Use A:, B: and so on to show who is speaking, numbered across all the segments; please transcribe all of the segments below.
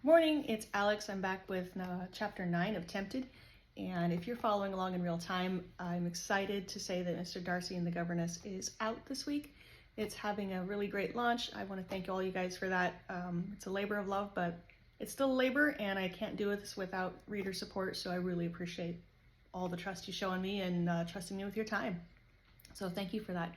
A: Morning, it's Alex. I'm back with chapter 9 of Tempted. And if you're following along in real time, I'm excited to say that Mr. Darcy and the Governess is out this week. It's having a really great launch. I want to thank all you guys for that. It's a labor of love, but it's still a labor, and I can't do this without reader support, so I really appreciate all the trust you show in me and trusting me with your time. So thank you for that.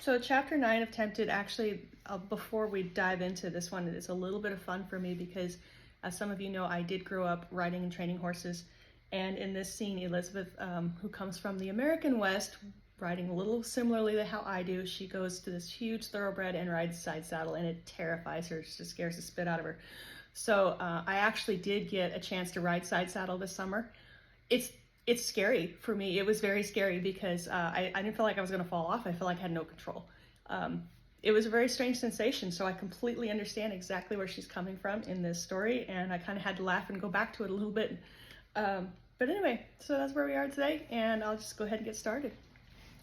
A: So chapter 9 of Tempted, actually, before we dive into this one, it's a little bit of fun for me because, as some of you know, I did grow up riding and training horses. And in this scene, Elizabeth, who comes from the American West, riding a little similarly to how I do, she goes to this huge thoroughbred and rides side saddle, and it terrifies her, just scares the spit out of her. So I actually did get a chance to ride side saddle this summer. It's scary for me. It was very scary because I didn't feel like I was going to fall off. I felt like I had no control. It was a very strange sensation, so I completely understand exactly where she's coming from in this story, and I kind of had to laugh and go back to it a little bit. But anyway, so that's where we are today, and I'll just go ahead and get started.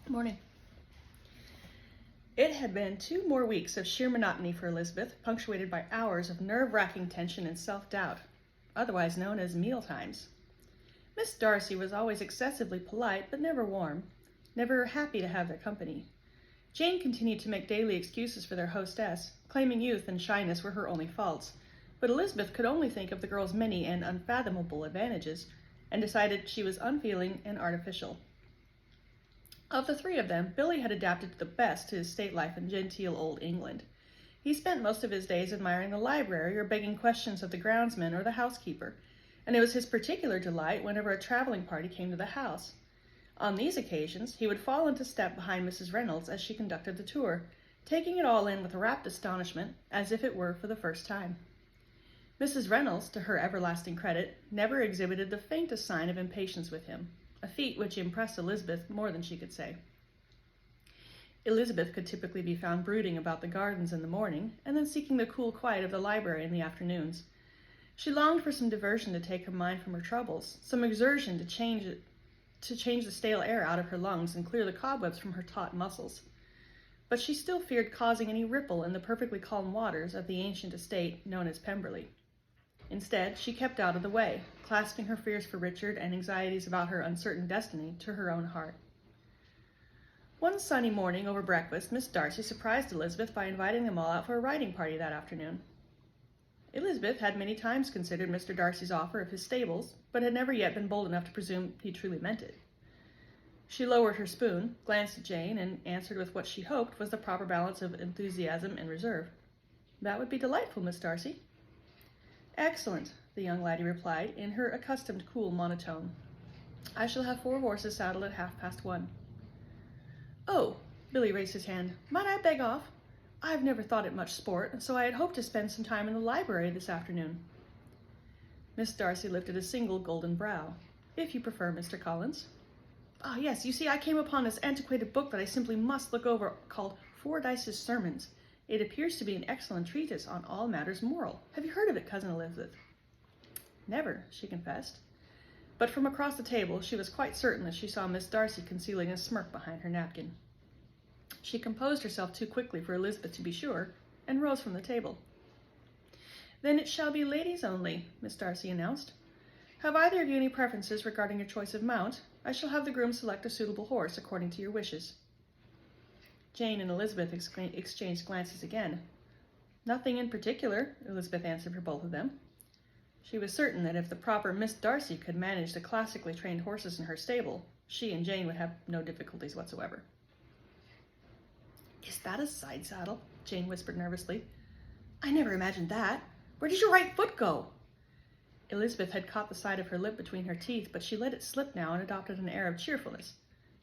A: Good morning. It had been 2 more weeks of sheer monotony for Elizabeth, punctuated by hours of nerve-wracking tension and self-doubt, otherwise known as meal times. Miss Darcy was always excessively polite, but never warm, never happy to have their company. Jane continued to make daily excuses for their hostess, claiming youth and shyness were her only faults, but Elizabeth could only think of the girl's many and unfathomable advantages, and decided she was unfeeling and artificial. Of the 3 of them, Billy had adapted to the best to his state life in genteel old England. He spent most of his days admiring the library or begging questions of the groundsman or the housekeeper, and it was his particular delight whenever a traveling party came to the house. On these occasions, he would fall into step behind Mrs. Reynolds as she conducted the tour, taking it all in with rapt astonishment, as if it were for the first time. Mrs. Reynolds, to her everlasting credit, never exhibited the faintest sign of impatience with him, a feat which impressed Elizabeth more than she could say. Elizabeth could typically be found brooding about the gardens in the morning, and then seeking the cool quiet of the library in the afternoons. She longed for some diversion to take her mind from her troubles, some exertion to change the stale air out of her lungs and clear the cobwebs from her taut muscles. But she still feared causing any ripple in the perfectly calm waters of the ancient estate known as Pemberley. Instead, she kept out of the way, clasping her fears for Richard and anxieties about her uncertain destiny to her own heart. One sunny morning over breakfast, Miss Darcy surprised Elizabeth by inviting them all out for a riding party that afternoon. Elizabeth had many times considered Mr. Darcy's offer of his stables, but had never yet been bold enough to presume he truly meant it. She lowered her spoon, glanced at Jane, and answered with what she hoped was the proper balance of enthusiasm and reserve. "That would be delightful, Miss Darcy." "Excellent," the young lady replied, in her accustomed cool monotone. "I shall have 4 horses saddled at 1:30. "Oh," Billy raised his hand, "might I beg off? I've never thought it much sport, so I had hoped to spend some time in the library this afternoon." Miss Darcy lifted a single golden brow. "If you prefer, Mr. Collins." "Ah, yes, you see, I came upon this antiquated book that I simply must look over, called Fordyce's Sermons. It appears to be an excellent treatise on all matters moral. Have you heard of it, Cousin Elizabeth?" "Never," she confessed. But from across the table, she was quite certain that she saw Miss Darcy concealing a smirk behind her napkin. She composed herself too quickly for Elizabeth to be sure, and rose from the table. "Then it shall be ladies only," Miss Darcy announced. "Have either of you any preferences regarding your choice of mount? I shall have the groom select a suitable horse according to your wishes." Jane and Elizabeth exchanged glances again. "Nothing in particular," Elizabeth answered for both of them. She was certain that if the proper Miss Darcy could manage the classically trained horses in her stable, she and Jane would have no difficulties whatsoever. "Is that a side saddle?" Jane whispered nervously. "I never imagined that. Where did your right foot go?" Elizabeth had caught the side of her lip between her teeth, but she let it slip now and adopted an air of cheerfulness.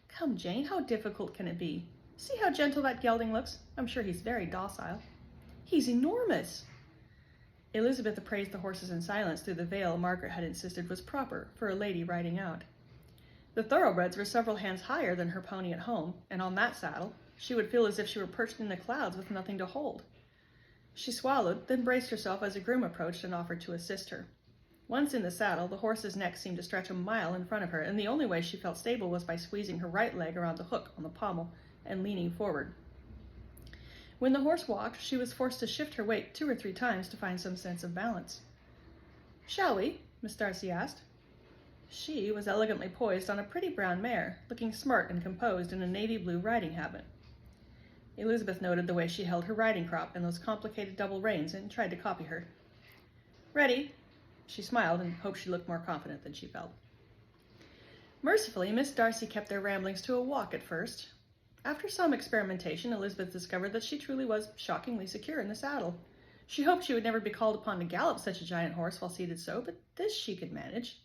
A: "Come, Jane, how difficult can it be? See how gentle that gelding looks. I'm sure he's very docile." "He's enormous." Elizabeth appraised the horses in silence through the veil Margaret had insisted was proper for a lady riding out. The thoroughbreds were several hands higher than her pony at home, and on that saddle she would feel as if she were perched in the clouds with nothing to hold. She swallowed, then braced herself as a groom approached and offered to assist her. Once in the saddle, the horse's neck seemed to stretch a mile in front of her, and the only way she felt stable was by squeezing her right leg around the hook on the pommel and leaning forward. When the horse walked, she was forced to shift her weight 2 or 3 times to find some sense of balance. "Shall we?" Miss Darcy asked. She was elegantly poised on a pretty brown mare, looking smart and composed in a navy blue riding habit. Elizabeth noted the way she held her riding crop and those complicated double reins and tried to copy her. "Ready?" She smiled and hoped she looked more confident than she felt. Mercifully, Miss Darcy kept their ramblings to a walk at first. After some experimentation, Elizabeth discovered that she truly was shockingly secure in the saddle. She hoped she would never be called upon to gallop such a giant horse while seated so, but this she could manage.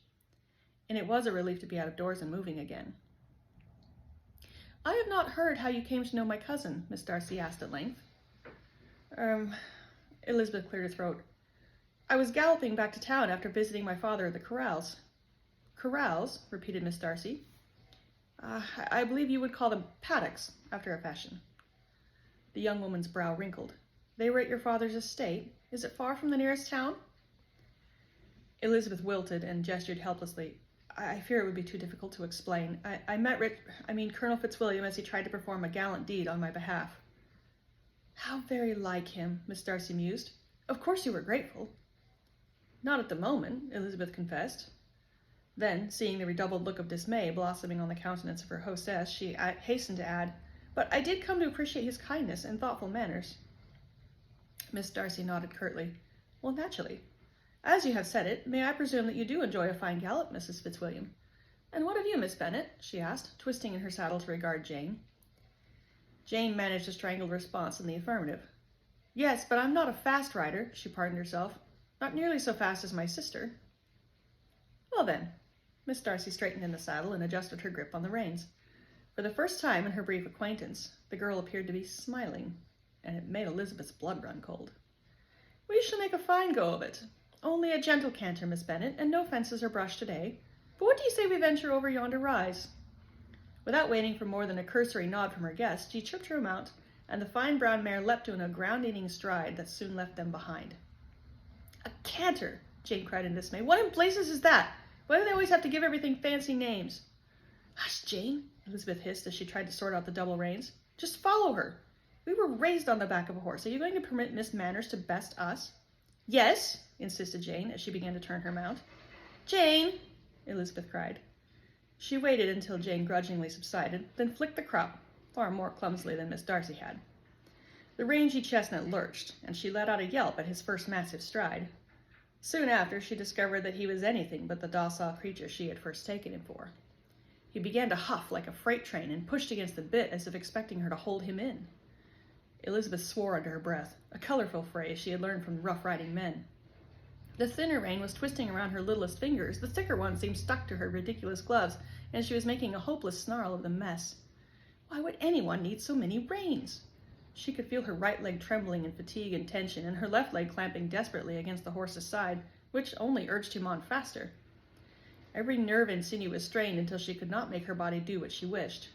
A: And it was a relief to be out of doors and moving again. "I have not heard how you came to know my cousin," Miss Darcy asked at length. Elizabeth cleared her throat. "I was galloping back to town after visiting my father at the corrals." "Corrals?" repeated Miss Darcy. I believe you would call them paddocks, after a fashion." The young woman's brow wrinkled. "They were at your father's estate. Is it far from the nearest town?" Elizabeth wilted and gestured helplessly. "I fear it would be too difficult to explain. I met Colonel Fitzwilliam as he tried to perform a gallant deed on my behalf." "How very like him," Miss Darcy mused. "Of course you were grateful." "Not at the moment," Elizabeth confessed. Then, seeing the redoubled look of dismay blossoming on the countenance of her hostess, she hastened to add, "But I did come to appreciate his kindness and thoughtful manners." Miss Darcy nodded curtly. "Well, naturally. As you have said it, may I presume that you do enjoy a fine gallop, Mrs. Fitzwilliam? And what of you, Miss Bennet?" she asked, twisting in her saddle to regard Jane. Jane managed a strangled response in the affirmative. "Yes, but I'm not a fast rider," she pardoned herself. "Not nearly so fast as my sister." "Well then." Miss Darcy straightened in the saddle and adjusted her grip on the reins. For the first time in her brief acquaintance, the girl appeared to be smiling, and it made Elizabeth's blood run cold. "We shall make a fine go of it. Only a gentle canter, Miss Bennet, and no fences or brush today. But what do you say we venture over yonder rise?" Without waiting for more than a cursory nod from her guest, she tripped her mount, and the fine brown mare leapt in a ground-eating stride that soon left them behind. "A canter!" Jane cried in dismay. "What in blazes is that? Why do they always have to give everything fancy names?" "Hush, Jane," Elizabeth hissed as she tried to sort out the double reins. "Just follow her. We were raised on the back of a horse. Are you going to permit Miss Manners to best us?" "Yes," insisted Jane as she began to turn her mount. "Jane!" Elizabeth cried. She waited until Jane grudgingly subsided, then flicked the crop, far more clumsily than Miss Darcy had. The rangy chestnut lurched, and she let out a yelp at his first massive stride. Soon after, she discovered that he was anything but the docile creature she had first taken him for. He began to huff like a freight train and pushed against the bit as if expecting her to hold him in. Elizabeth swore under her breath, a colorful phrase she had learned from rough-riding men. The thinner rein was twisting around her littlest fingers, the thicker one seemed stuck to her ridiculous gloves, and she was making a hopeless snarl of the mess. Why would anyone need so many reins? She could feel her right leg trembling in fatigue and tension, and her left leg clamping desperately against the horse's side, which only urged him on faster. Every nerve and sinew was strained until she could not make her body do what she wished.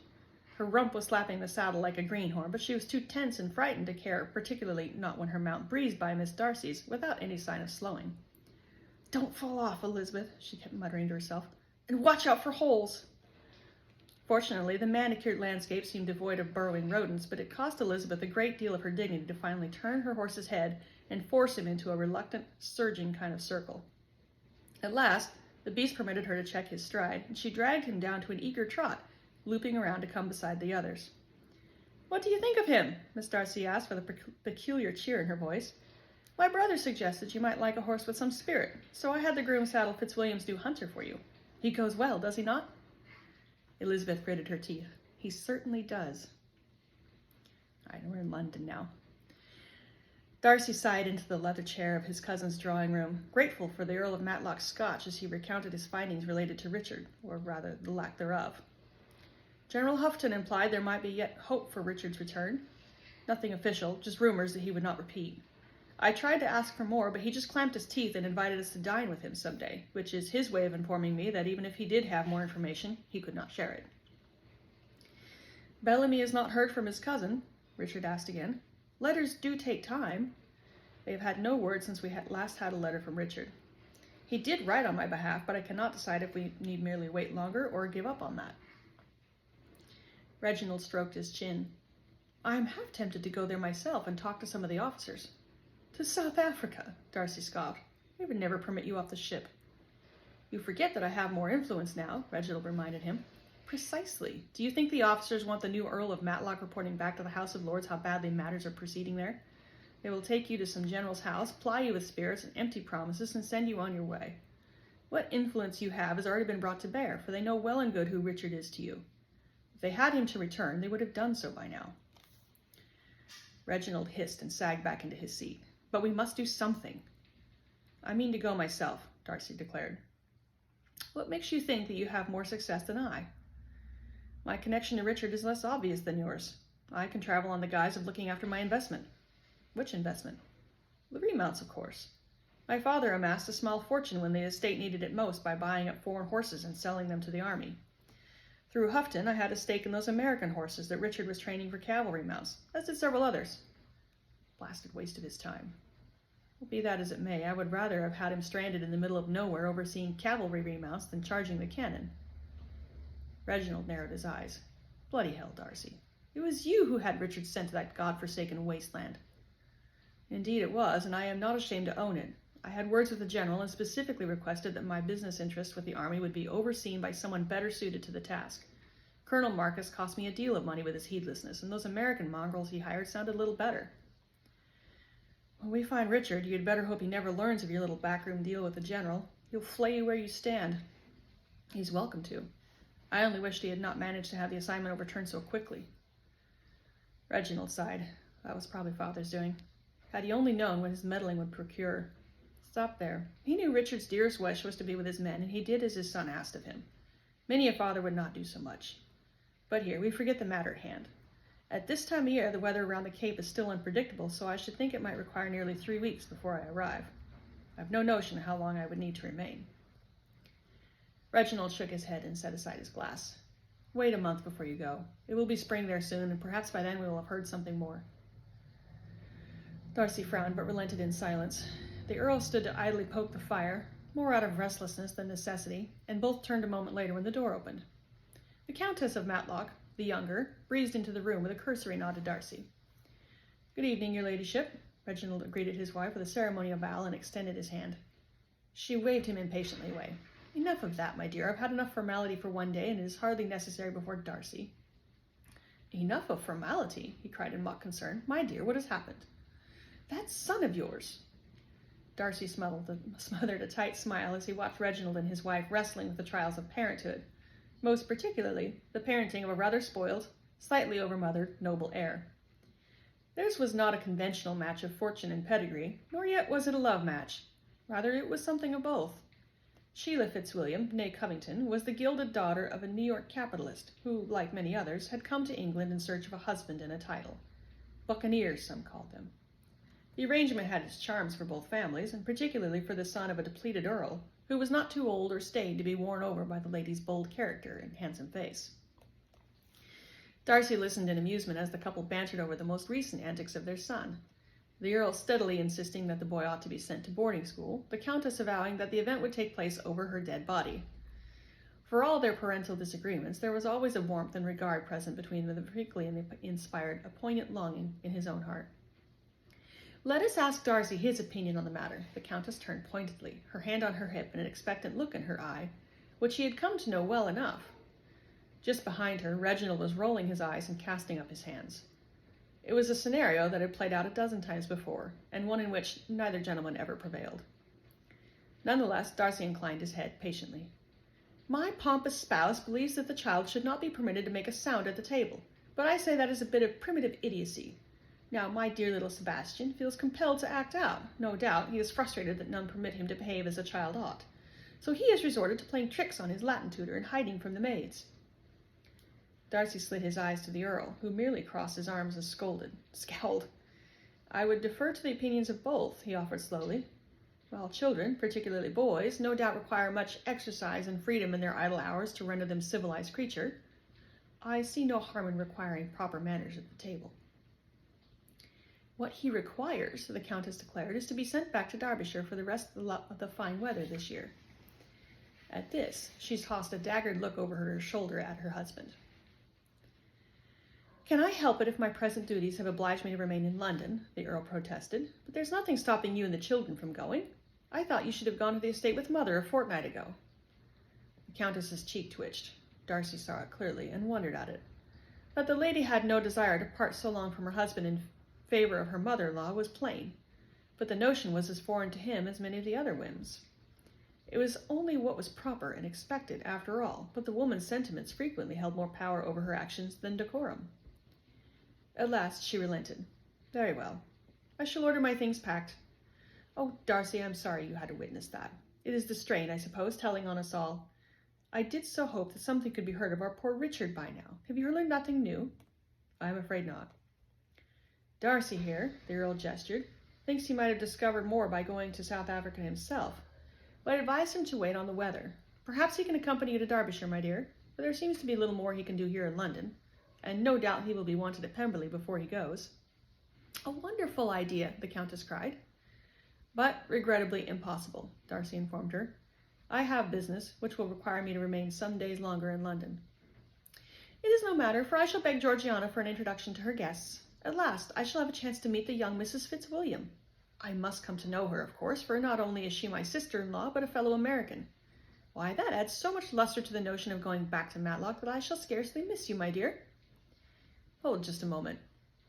A: Her rump was slapping the saddle like a greenhorn, but she was too tense and frightened to care, particularly not when her mount breezed by Miss Darcy's without any sign of slowing. "Don't fall off, Elizabeth," she kept muttering to herself, "and watch out for holes." Fortunately, the manicured landscape seemed devoid of burrowing rodents, but it cost Elizabeth a great deal of her dignity to finally turn her horse's head and force him into a reluctant, surging kind of circle. At last, the beast permitted her to check his stride, and she dragged him down to an eager trot, looping around to come beside the others. "What do you think of him?" Miss Darcy asked with a peculiar cheer in her voice. "My brother suggested you might like a horse with some spirit, so I had the groom saddle Fitzwilliam's new hunter for you. He goes well, does he not?" Elizabeth gritted her teeth. "He certainly does." All right, we're in London now. Darcy sighed into the leather chair of his cousin's drawing room, grateful for the Earl of Matlock's Scotch as he recounted his findings related to Richard, or rather, the lack thereof. General Houghton implied there might be yet hope for Richard's return. Nothing official, just rumors that he would not repeat. I tried to ask for more, but he just clamped his teeth and invited us to dine with him someday, which is his way of informing me that even if he did have more information, he could not share it. "Bellamy has not heard from his cousin?" Richard asked again. "Letters do take time." They have had no word since we last had a letter from Richard. "He did write on my behalf, but I cannot decide if we need merely wait longer or give up on that." Reginald stroked his chin. I am half tempted to go there myself and talk to some of the officers. To South Africa, Darcy scoffed. They would never permit you off the ship. You forget that I have more influence now, Reginald reminded him. Precisely. Do you think the officers want the new Earl of Matlock reporting back to the House of Lords how badly matters are proceeding there? They will take you to some general's house, ply you with spirits and empty promises, and send you on your way. What influence you have has already been brought to bear, for they know well and good who Richard is to you. If they had him to return, they would have done so by now. Reginald hissed and sagged back into his seat. But we must do something. I mean to go myself, Darcy declared. What makes you think that you have more success than I? My connection to Richard is less obvious than yours. I can travel on the guise of looking after my investment. Which investment? The remounts, of course. My father amassed a small fortune when the estate needed it most by buying up foreign horses and selling them to the army. Through Houghton, I had a stake in those American horses that Richard was training for cavalry mounts, as did several others. Blasted waste of his time. Well, be that as it may, I would rather have had him stranded in the middle of nowhere overseeing cavalry remounts than charging the cannon. Reginald narrowed his eyes. Bloody hell, Darcy. It was you who had Richard sent to that god-forsaken wasteland. Indeed it was, and I am not ashamed to own it. I had words with the general and specifically requested that my business interests with the army would be overseen by someone better suited to the task. Colonel Marcus cost me a deal of money with his heedlessness, and those American mongrels he hired sounded a little better. When we find Richard, you'd better hope he never learns of your little backroom deal with the general. He'll flay you where you stand. He's welcome to. I only wished he had not managed to have the assignment overturned so quickly. Reginald sighed. That was probably Father's doing. Had he only known what his meddling would procure. Stop there. He knew Richard's dearest wish was to be with his men, and he did as his son asked of him. Many a father would not do so much. But here, we forget the matter at hand. At this time of year, the weather around the Cape is still unpredictable, so I should think it might require nearly 3 weeks before I arrive. I have no notion how long I would need to remain. Reginald shook his head and set aside his glass. Wait a month before you go. It will be spring there soon, and perhaps by then we will have heard something more. Darcy frowned, but relented in silence. The Earl stood to idly poke the fire, more out of restlessness than necessity, and both turned a moment later when the door opened. The Countess of Matlock, the younger, breezed into the room with a cursory nod to Darcy. Good evening, your ladyship. Reginald greeted his wife with a ceremonial bow and extended his hand. She waved him impatiently away. Enough of that, my dear. I've had enough formality for one day, and it is hardly necessary before Darcy. Enough of formality, he cried in mock concern. My dear, what has happened? That son of yours. Darcy smothered a tight smile as he watched Reginald and his wife wrestling with the trials of parenthood, most particularly the parenting of a rather spoiled, slightly overmothered, noble heir. Theirs was not a conventional match of fortune and pedigree, nor yet was it a love match. Rather, it was something of both. Sheila Fitzwilliam, née Covington, was the gilded daughter of a New York capitalist who, like many others, had come to England in search of a husband and a title. Buccaneers, some called them. The arrangement had its charms for both families, and particularly for the son of a depleted earl, who was not too old or staid to be won over by the lady's bold character and handsome face. Darcy listened in amusement as the couple bantered over the most recent antics of their son, the Earl steadily insisting that the boy ought to be sent to boarding school, the Countess avowing that the event would take place over her dead body. For all their parental disagreements, there was always a warmth and regard present between them that particularly inspired a poignant longing in his own heart. Let us ask Darcy his opinion on the matter. The Countess turned pointedly, her hand on her hip and an expectant look in her eye, which she had come to know well enough. Just behind her, Reginald was rolling his eyes and casting up his hands. It was a scenario that had played out a dozen times before, and one in which neither gentleman ever prevailed. Nonetheless, Darcy inclined his head patiently. My pompous spouse believes that the child should not be permitted to make a sound at the table, but I say that is a bit of primitive idiocy. Now, my dear little Sebastian feels compelled to act out. No doubt he is frustrated that none permit him to behave as a child ought. So he has resorted to playing tricks on his Latin tutor and hiding from the maids. Darcy slid his eyes to the Earl, who merely crossed his arms and scowled. I would defer to the opinions of both, he offered slowly. While children, particularly boys, no doubt require much exercise and freedom in their idle hours to render them civilized creatures, I see no harm in requiring proper manners at the table. What he requires, the Countess declared, is to be sent back to Derbyshire for the rest of the fine weather this year. At this, she tossed a daggered look over her shoulder at her husband. Can I help it if my present duties have obliged me to remain in London? The Earl protested. But there's nothing stopping you and the children from going. I thought you should have gone to the estate with Mother a fortnight ago. The Countess's cheek twitched. Darcy saw it clearly and wondered at it. That the lady had no desire to part so long from her husband in favor of her mother-in-law was plain, but the notion was as foreign to him as many of the other whims. It was only what was proper and expected, after all, but the woman's sentiments frequently held more power over her actions than decorum. At last she relented. Very well. I shall order my things packed. Oh, Darcy, I'm sorry you had to witness that. It is the strain, I suppose, telling on us all. I did so hope that something could be heard of our poor Richard by now. Have you learned nothing new? I am afraid not. Darcy here, the Earl gestured, thinks he might have discovered more by going to South Africa himself, but I advise him to wait on the weather. Perhaps he can accompany you to Derbyshire, my dear, for there seems to be little more he can do here in London, and no doubt he will be wanted at Pemberley before he goes. A wonderful idea, the Countess cried. But regrettably impossible, Darcy informed her. I have business, which will require me to remain some days longer in London. It is no matter, for I shall beg Georgiana for an introduction to her guests. At last, I shall have a chance to meet the young Mrs. Fitzwilliam. I must come to know her, of course, for not only is she my sister-in-law, but a fellow American. Why, that adds so much luster to the notion of going back to Matlock that I shall scarcely miss you, my dear. Hold just a moment.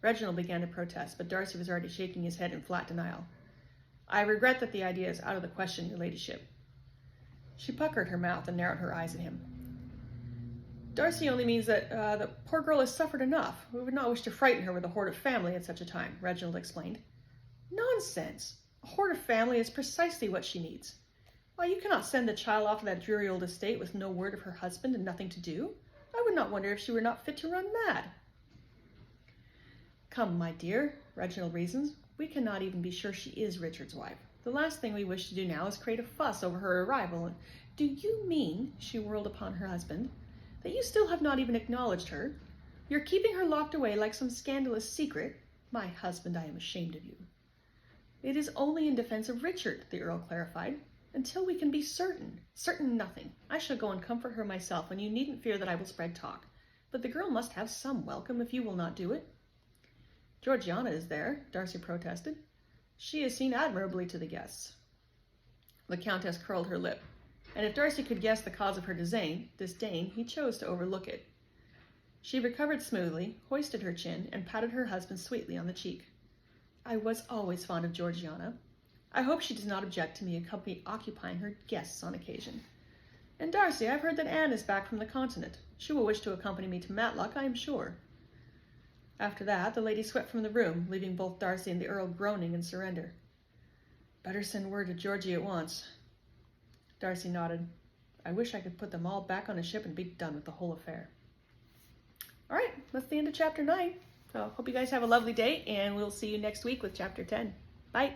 A: Reginald began to protest, but Darcy was already shaking his head in flat denial. I regret that the idea is out of the question, your ladyship. She puckered her mouth and narrowed her eyes at him. Darcy only means that the poor girl has suffered enough. We would not wish to frighten her with a horde of family at such a time, Reginald explained. Nonsense! A horde of family is precisely what she needs. Why, you cannot send the child off to that dreary old estate with no word of her husband and nothing to do. I would not wonder if she were not fit to run mad. Come, my dear, Reginald reasoned. We cannot even be sure she is Richard's wife. The last thing we wish to do now is create a fuss over her arrival. And do you mean, she whirled upon her husband, that you still have not even acknowledged her? You're keeping her locked away like some scandalous secret? My husband, I am ashamed of you. It is only in defense of Richard, the Earl clarified. Until we can be certain. Certain nothing. I shall go and comfort her myself, and you needn't fear that I will spread talk. But the girl must have some welcome if you will not do it. Georgiana is there, Darcy protested. She is seen admirably to the guests. The Countess curled her lip, and if Darcy could guess the cause of her disdain, he chose to overlook it. She recovered smoothly, hoisted her chin, and patted her husband sweetly on the cheek. I was always fond of Georgiana. I hope she does not object to me occupying her guests on occasion. And Darcy, I've heard that Anne is back from the continent. She will wish to accompany me to Matlock, I am sure. After that, the lady swept from the room, leaving both Darcy and the Earl groaning in surrender. Better send word to Georgie at once. Darcy nodded. I wish I could put them all back on a ship and be done with the whole affair. All right, that's the end of Chapter 9. So hope you guys have a lovely day, and we'll see you next week with Chapter 10. Bye.